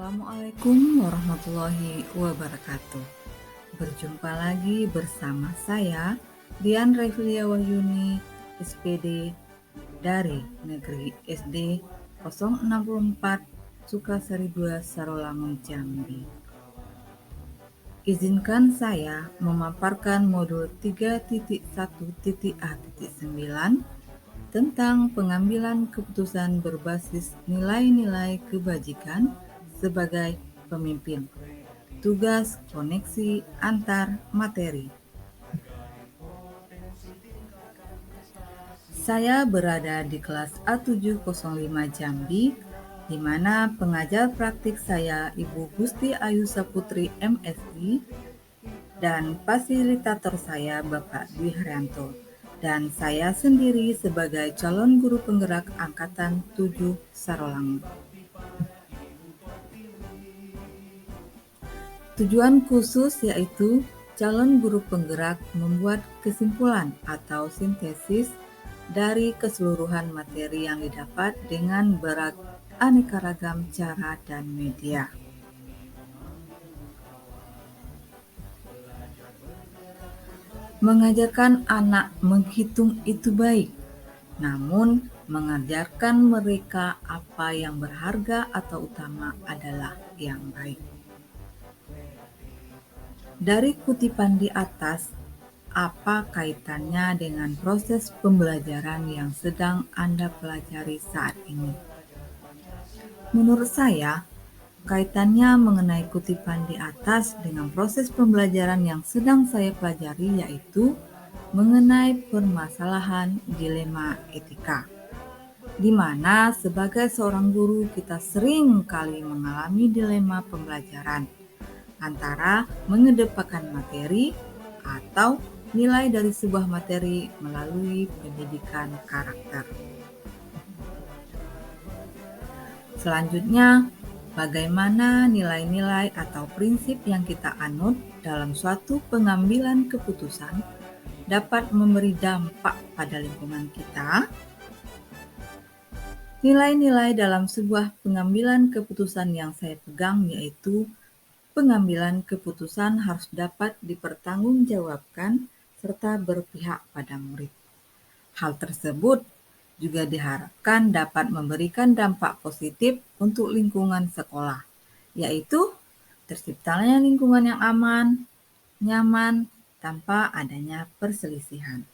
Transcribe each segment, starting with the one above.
Assalamualaikum warahmatullahi wabarakatuh. Berjumpa lagi bersama saya, Dian Revilia Wahyuni, SPD dari Negeri SD 064 Sukasari 2 Sarolangun, Jambi. Izinkan saya memaparkan modul 3.1.A.9 tentang pengambilan keputusan berbasis nilai-nilai kebajikan sebagai pemimpin. Tugas koneksi antar materi. Saya berada di kelas A705 Jambi, di mana pengajar praktik saya Ibu Gusti Ayu Saputri MSI dan fasilitator saya Bapak Dwi Haryanto. Dan saya sendiri sebagai calon guru penggerak Angkatan 7 Sarolangun. Tujuan khusus yaitu calon guru penggerak membuat kesimpulan atau sintesis dari keseluruhan materi yang didapat dengan beraneka ragam cara dan media. Mengajarkan anak menghitung itu baik, namun mengajarkan mereka apa yang berharga atau utama adalah yang baik. Dari kutipan di atas, apa kaitannya dengan proses pembelajaran yang sedang Anda pelajari saat ini? Menurut saya, kaitannya mengenai kutipan di atas dengan proses pembelajaran yang sedang saya pelajari yaitu mengenai permasalahan dilema etika, di mana sebagai seorang guru kita sering kali mengalami dilema pembelajaran antara mengedepankan materi atau nilai dari sebuah materi melalui pendidikan karakter. Selanjutnya, bagaimana nilai-nilai atau prinsip yang kita anut dalam suatu pengambilan keputusan dapat memberi dampak pada lingkungan kita? Nilai-nilai dalam sebuah pengambilan keputusan yang saya pegang yaitu pengambilan keputusan harus dapat dipertanggungjawabkan serta berpihak pada murid. Hal tersebut juga diharapkan dapat memberikan dampak positif untuk lingkungan sekolah, yaitu terciptanya lingkungan yang aman, nyaman, tanpa adanya perselisihan.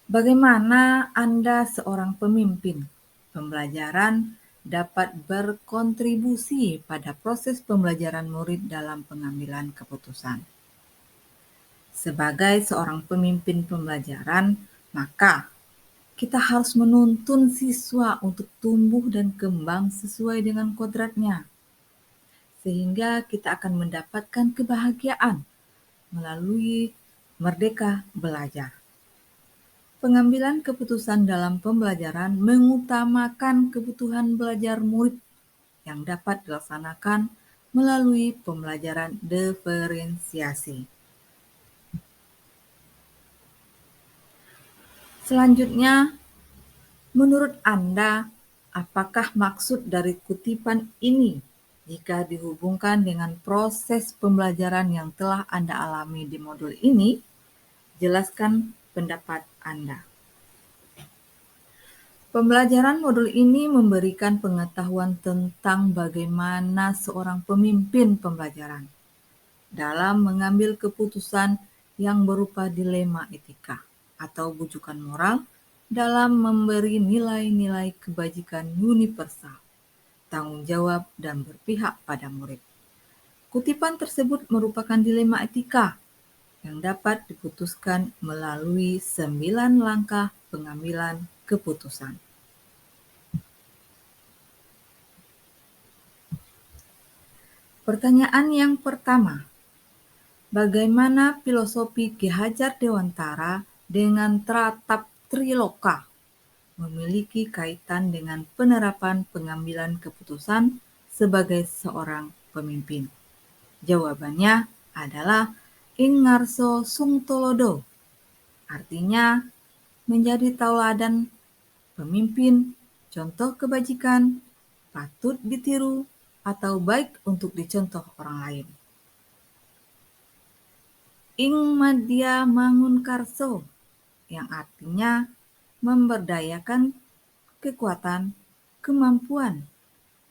Bagaimana Anda seorang pemimpin pembelajaran dapat berkontribusi pada proses pembelajaran murid dalam pengambilan keputusan? Sebagai seorang pemimpin pembelajaran, maka kita harus menuntun siswa untuk tumbuh dan kembang sesuai dengan kodratnya, sehingga kita akan mendapatkan kebahagiaan melalui merdeka belajar. Pengambilan keputusan dalam pembelajaran mengutamakan kebutuhan belajar murid yang dapat dilaksanakan melalui pembelajaran diferensiasi. Selanjutnya, menurut Anda, apakah maksud dari kutipan ini jika dihubungkan dengan proses pembelajaran yang telah Anda alami di modul ini? Jelaskan pendapat Anda. Pembelajaran modul ini memberikan pengetahuan tentang bagaimana seorang pemimpin pembelajaran dalam mengambil keputusan yang berupa dilema etika atau bujukan moral dalam memberi nilai-nilai kebajikan universal, tanggung jawab, dan berpihak pada murid. Kutipan tersebut merupakan dilema etika yang dapat diputuskan melalui 9 langkah pengambilan keputusan. Pertanyaan yang pertama, bagaimana filosofi Ki Hajar Dewantara dengan Tratap Triloka memiliki kaitan dengan penerapan pengambilan keputusan sebagai seorang pemimpin? Jawabannya adalah ing ngarso sungtolodo, artinya menjadi tauladan pemimpin contoh kebajikan, patut ditiru, atau baik untuk dicontoh orang lain. Ing Madya Mangunkarso, yang artinya memberdayakan kekuatan, kemampuan,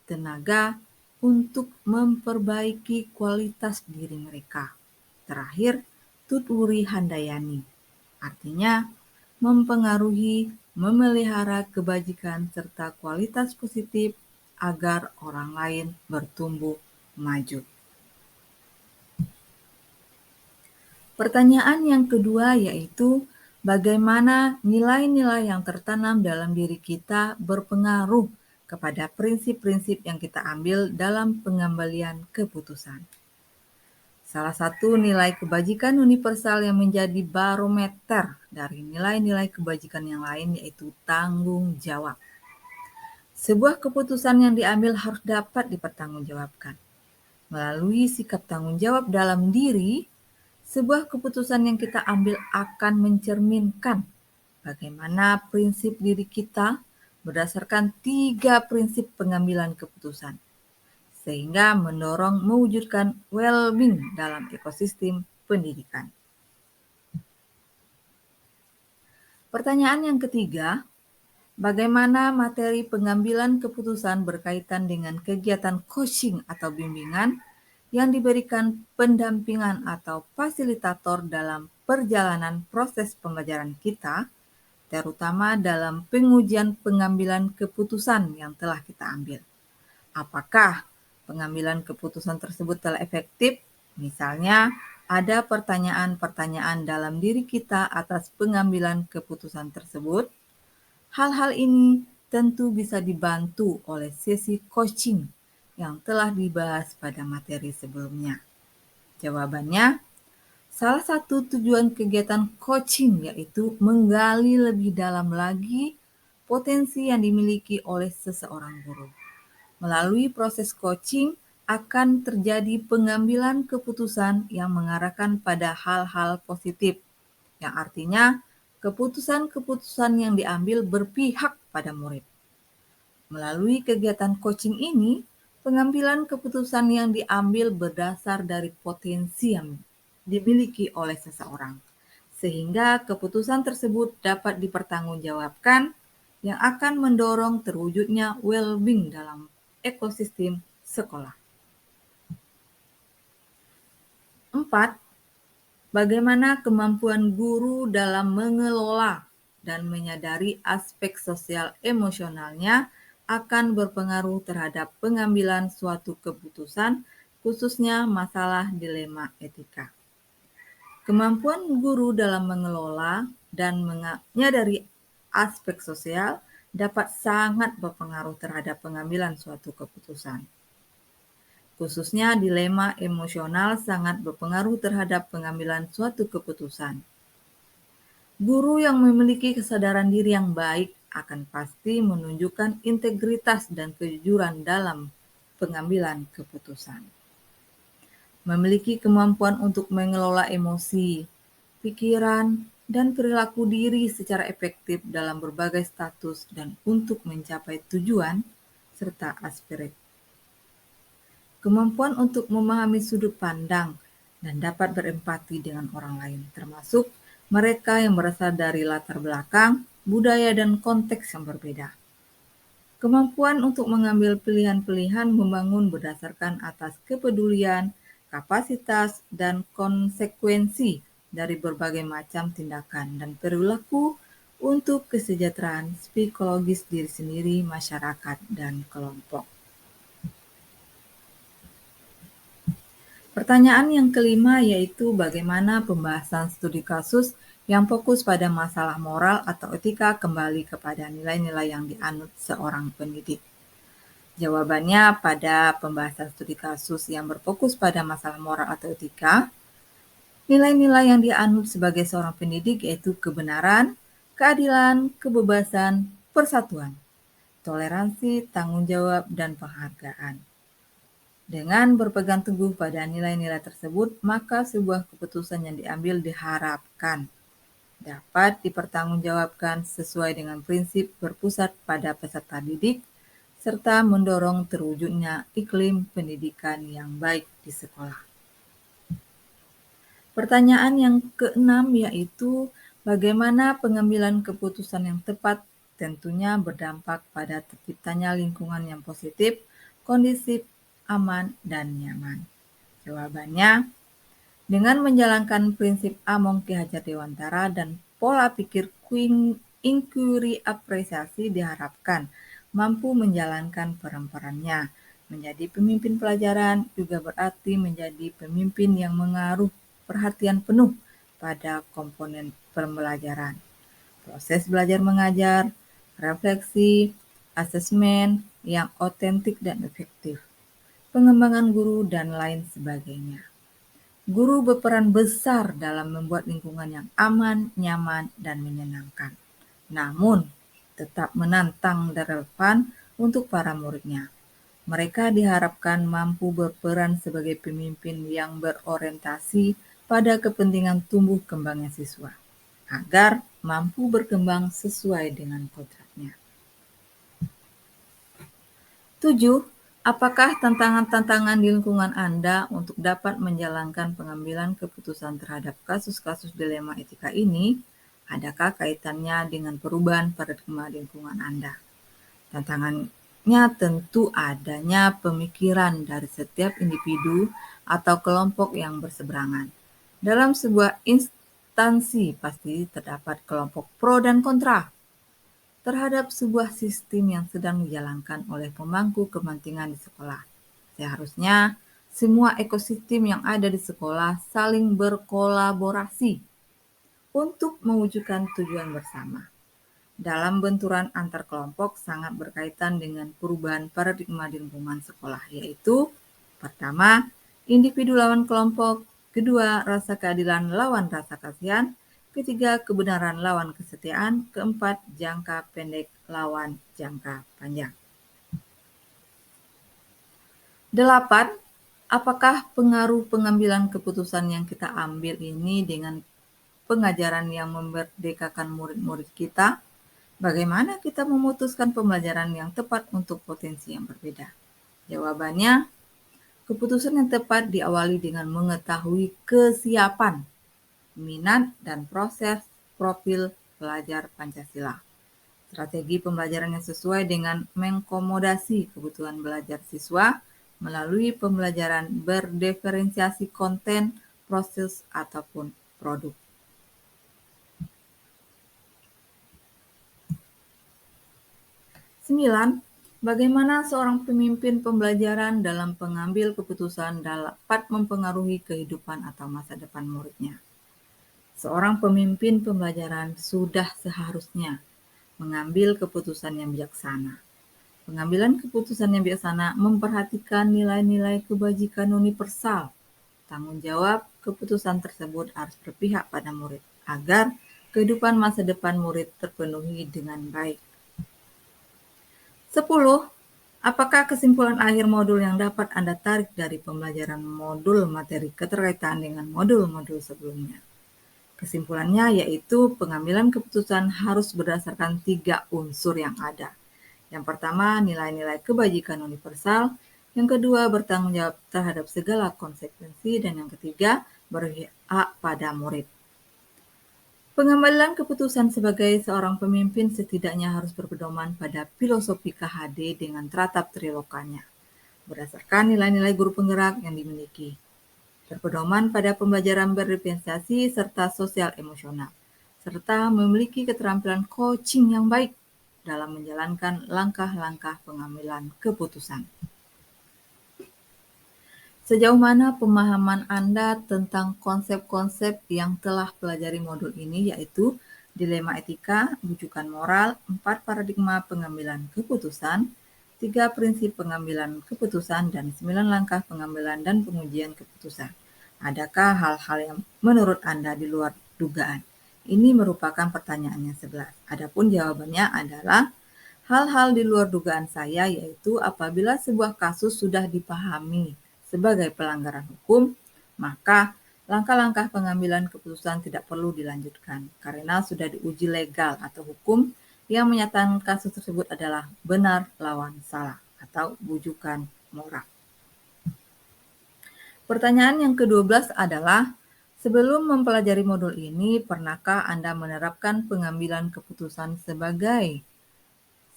tenaga untuk memperbaiki kualitas diri mereka. Terakhir, Tutwuri Handayani, artinya mempengaruhi, memelihara kebajikan serta kualitas positif agar orang lain bertumbuh maju. Pertanyaan yang kedua yaitu, bagaimana nilai-nilai yang tertanam dalam diri kita berpengaruh kepada prinsip-prinsip yang kita ambil dalam pengambilan keputusan. Salah satu nilai kebajikan universal yang menjadi barometer dari nilai-nilai kebajikan yang lain yaitu tanggung jawab. Sebuah keputusan yang diambil harus dapat dipertanggungjawabkan. Melalui sikap tanggung jawab dalam diri, sebuah keputusan yang kita ambil akan mencerminkan bagaimana prinsip diri kita berdasarkan 3 prinsip pengambilan keputusan, sehingga mendorong mewujudkan well-being dalam ekosistem pendidikan. Pertanyaan yang ketiga, bagaimana materi pengambilan keputusan berkaitan dengan kegiatan coaching atau bimbingan yang diberikan pendampingan atau fasilitator dalam perjalanan proses pembelajaran kita, terutama dalam pengujian pengambilan keputusan yang telah kita ambil. Apakah pengambilan keputusan tersebut telah efektif? Misalnya, ada pertanyaan-pertanyaan dalam diri kita atas pengambilan keputusan tersebut. Hal-hal ini tentu bisa dibantu oleh sesi coaching yang telah dibahas pada materi sebelumnya. Jawabannya, salah satu tujuan kegiatan coaching yaitu menggali lebih dalam lagi potensi yang dimiliki oleh seseorang guru. Melalui proses coaching akan terjadi pengambilan keputusan yang mengarahkan pada hal-hal positif, yang artinya keputusan-keputusan yang diambil berpihak pada murid. Melalui kegiatan coaching ini, pengambilan keputusan yang diambil berdasar dari potensi yang dimiliki oleh seseorang, sehingga keputusan tersebut dapat dipertanggungjawabkan yang akan mendorong terwujudnya well-being dalam ekosistem sekolah. 4. Bagaimana kemampuan guru dalam mengelola dan menyadari aspek sosial emosionalnya akan berpengaruh terhadap pengambilan suatu keputusan, khususnya masalah dilema etika. Kemampuan guru dalam mengelola dan menyadari aspek sosial dapat sangat berpengaruh terhadap pengambilan suatu keputusan. Khususnya dilema emosional sangat berpengaruh terhadap pengambilan suatu keputusan. Guru yang memiliki kesadaran diri yang baik akan pasti menunjukkan integritas dan kejujuran dalam pengambilan keputusan. Memiliki kemampuan untuk mengelola emosi, pikiran, dan perilaku diri secara efektif dalam berbagai status dan untuk mencapai tujuan serta aspirasi. Kemampuan untuk memahami sudut pandang dan dapat berempati dengan orang lain, termasuk mereka yang berasal dari latar belakang, budaya, dan konteks yang berbeda. Kemampuan untuk mengambil pilihan-pilihan membangun berdasarkan atas kepedulian, kapasitas, dan konsekuensi dari berbagai macam tindakan dan perilaku untuk kesejahteraan psikologis diri sendiri, masyarakat, dan kelompok. Pertanyaan yang kelima yaitu bagaimana pembahasan studi kasus yang fokus pada masalah moral atau etika kembali kepada nilai-nilai yang dianut seorang pendidik. Jawabannya, pada pembahasan studi kasus yang berfokus pada masalah moral atau etika, nilai-nilai yang dianut sebagai seorang pendidik yaitu kebenaran, keadilan, kebebasan, persatuan, toleransi, tanggung jawab, dan penghargaan. Dengan berpegang teguh pada nilai-nilai tersebut, maka sebuah keputusan yang diambil diharapkan dapat dipertanggungjawabkan sesuai dengan prinsip berpusat pada peserta didik, serta mendorong terwujudnya iklim pendidikan yang baik di sekolah. Pertanyaan yang keenam yaitu bagaimana pengambilan keputusan yang tepat tentunya berdampak pada terciptanya lingkungan yang positif, kondusif, aman, dan nyaman. Jawabannya, dengan menjalankan prinsip Among Ki Hajar Dewantara dan pola pikir inquiry apresiasi diharapkan mampu menjalankan peran-perannya. Menjadi pemimpin pelajaran juga berarti menjadi pemimpin yang mengaruh perhatian penuh pada komponen pembelajaran. Proses belajar mengajar, refleksi, asesmen yang otentik dan efektif, pengembangan guru, dan lain sebagainya. Guru berperan besar dalam membuat lingkungan yang aman, nyaman, dan menyenangkan. Namun, tetap menantang dan relevan untuk para muridnya. Mereka diharapkan mampu berperan sebagai pemimpin yang berorientasi pada kepentingan tumbuh kembangnya siswa, agar mampu berkembang sesuai dengan kodratnya. 7. Apakah tantangan-tantangan di lingkungan Anda untuk dapat menjalankan pengambilan keputusan terhadap kasus-kasus dilema etika ini? Adakah kaitannya dengan perubahan paradigma lingkungan Anda? Tantangannya tentu adanya pemikiran dari setiap individu atau kelompok yang berseberangan. Dalam sebuah instansi pasti terdapat kelompok pro dan kontra terhadap sebuah sistem yang sedang dijalankan oleh pemangku kepentingan di sekolah. Seharusnya semua ekosistem yang ada di sekolah saling berkolaborasi untuk mewujudkan tujuan bersama. Dalam benturan antar kelompok sangat berkaitan dengan perubahan paradigma di lingkungan sekolah, yaitu pertama, individu lawan kelompok, kedua, rasa keadilan lawan rasa kasihan, ketiga, kebenaran lawan kesetiaan, keempat, jangka pendek lawan jangka panjang. 8. Apakah pengaruh pengambilan keputusan yang kita ambil ini dengan pengajaran yang memerdekakan murid-murid kita? Bagaimana kita memutuskan pembelajaran yang tepat untuk potensi yang berbeda? Jawabannya, keputusan yang tepat diawali dengan mengetahui kesiapan, minat, dan proses profil pelajar Pancasila. Strategi pembelajaran yang sesuai dengan mengakomodasi kebutuhan belajar siswa melalui pembelajaran berdiferensiasi konten, proses, ataupun produk. 9. Bagaimana seorang pemimpin pembelajaran dalam pengambil keputusan dapat mempengaruhi kehidupan atau masa depan muridnya? Seorang pemimpin pembelajaran sudah seharusnya mengambil keputusan yang bijaksana. Pengambilan keputusan yang bijaksana memperhatikan nilai-nilai kebajikan universal. Tanggung jawab keputusan tersebut harus berpihak pada murid, agar kehidupan masa depan murid terpenuhi dengan baik. 10. Apakah kesimpulan akhir modul yang dapat Anda tarik dari pembelajaran modul materi keterkaitan dengan modul-modul sebelumnya? Kesimpulannya yaitu pengambilan keputusan harus berdasarkan 3 unsur yang ada. Yang pertama, nilai-nilai kebajikan universal. Yang kedua, bertanggung jawab terhadap segala konsekuensi. Dan yang ketiga, berpihak pada murid. Pengambilan keputusan sebagai seorang pemimpin setidaknya harus berpedoman pada filosofi KHD dengan teratap trilokanya, berdasarkan nilai-nilai guru penggerak yang dimiliki, berpedoman pada pembelajaran berdiferensiasi serta sosial emosional, serta memiliki keterampilan coaching yang baik dalam menjalankan langkah-langkah pengambilan keputusan. Sejauh mana pemahaman Anda tentang konsep-konsep yang telah pelajari modul ini, yaitu dilema etika, rujukan moral, 4 paradigma pengambilan keputusan, 3 prinsip pengambilan keputusan, dan 9 langkah pengambilan dan pengujian keputusan? Adakah hal-hal yang menurut Anda di luar dugaan? Ini merupakan pertanyaan yang 11. Adapun jawabannya adalah hal-hal di luar dugaan saya, yaitu apabila sebuah kasus sudah dipahami sebagai pelanggaran hukum, maka Langkah-langkah pengambilan keputusan tidak perlu dilanjutkan karena sudah diuji legal atau hukum yang menyatakan kasus tersebut adalah benar lawan salah atau bujukan moral. Pertanyaan yang ke-12 adalah, sebelum mempelajari modul ini, pernahkah Anda menerapkan pengambilan keputusan sebagai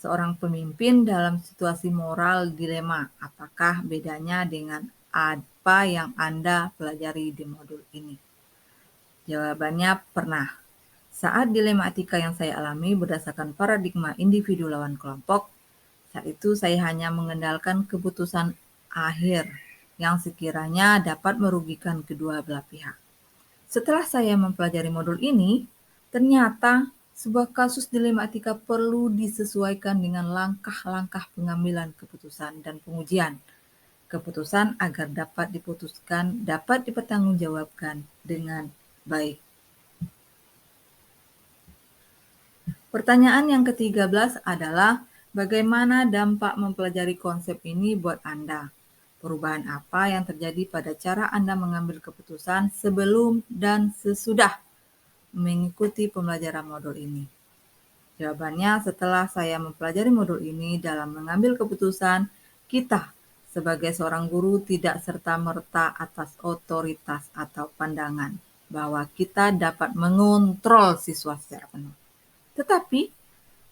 seorang pemimpin dalam situasi moral dilema? Apakah bedanya dengan apa yang Anda pelajari di modul ini? Jawabannya pernah. Saat dilema etika yang saya alami berdasarkan paradigma individu lawan kelompok, saat itu saya hanya mengendalikan keputusan akhir yang sekiranya dapat merugikan kedua belah pihak. Setelah saya mempelajari modul ini, ternyata sebuah kasus dilema etika perlu disesuaikan dengan langkah-langkah pengambilan keputusan dan pengujian keputusan agar dapat dipertanggungjawabkan dengan baik. Pertanyaan yang ke-13 adalah, bagaimana dampak mempelajari konsep ini buat Anda? Perubahan apa yang terjadi pada cara Anda mengambil keputusan sebelum dan sesudah mengikuti pembelajaran modul ini? Jawabannya, setelah saya mempelajari modul ini dalam mengambil keputusan, kita sebagai seorang guru tidak serta-merta atas otoritas atau pandangan bahwa kita dapat mengontrol siswa secara penuh. Tetapi,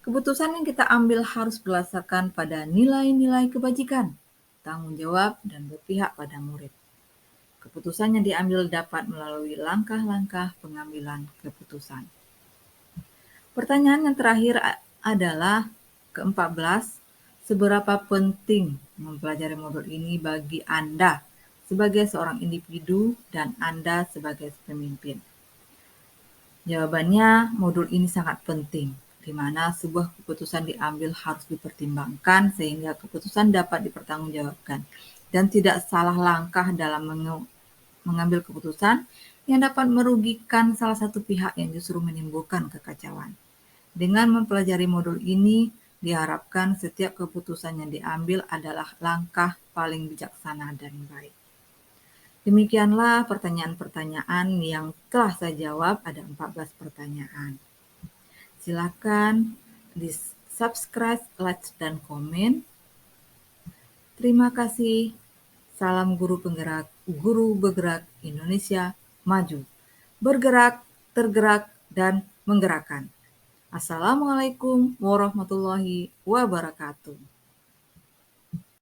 keputusan yang kita ambil harus berdasarkan pada nilai-nilai kebajikan, tanggung jawab, dan berpihak pada murid. Keputusan yang diambil dapat melalui langkah-langkah pengambilan keputusan. Pertanyaan yang terakhir adalah ke-14, seberapa penting mempelajari modul ini bagi Anda sebagai seorang individu dan Anda sebagai pemimpin? Jawabannya, modul ini sangat penting, di mana sebuah keputusan diambil harus dipertimbangkan sehingga keputusan dapat dipertanggungjawabkan dan tidak salah langkah dalam mengambil keputusan yang dapat merugikan salah satu pihak yang justru menimbulkan kekacauan. Dengan mempelajari modul ini, diharapkan setiap keputusan yang diambil adalah langkah paling bijaksana dan baik. Demikianlah pertanyaan-pertanyaan yang telah saya jawab, ada 14 pertanyaan. Silakan di-subscribe, like, dan komen. Terima kasih. Salam guru bergerak Indonesia maju. Bergerak, tergerak, dan menggerakkan. Assalamualaikum warahmatullahi wabarakatuh.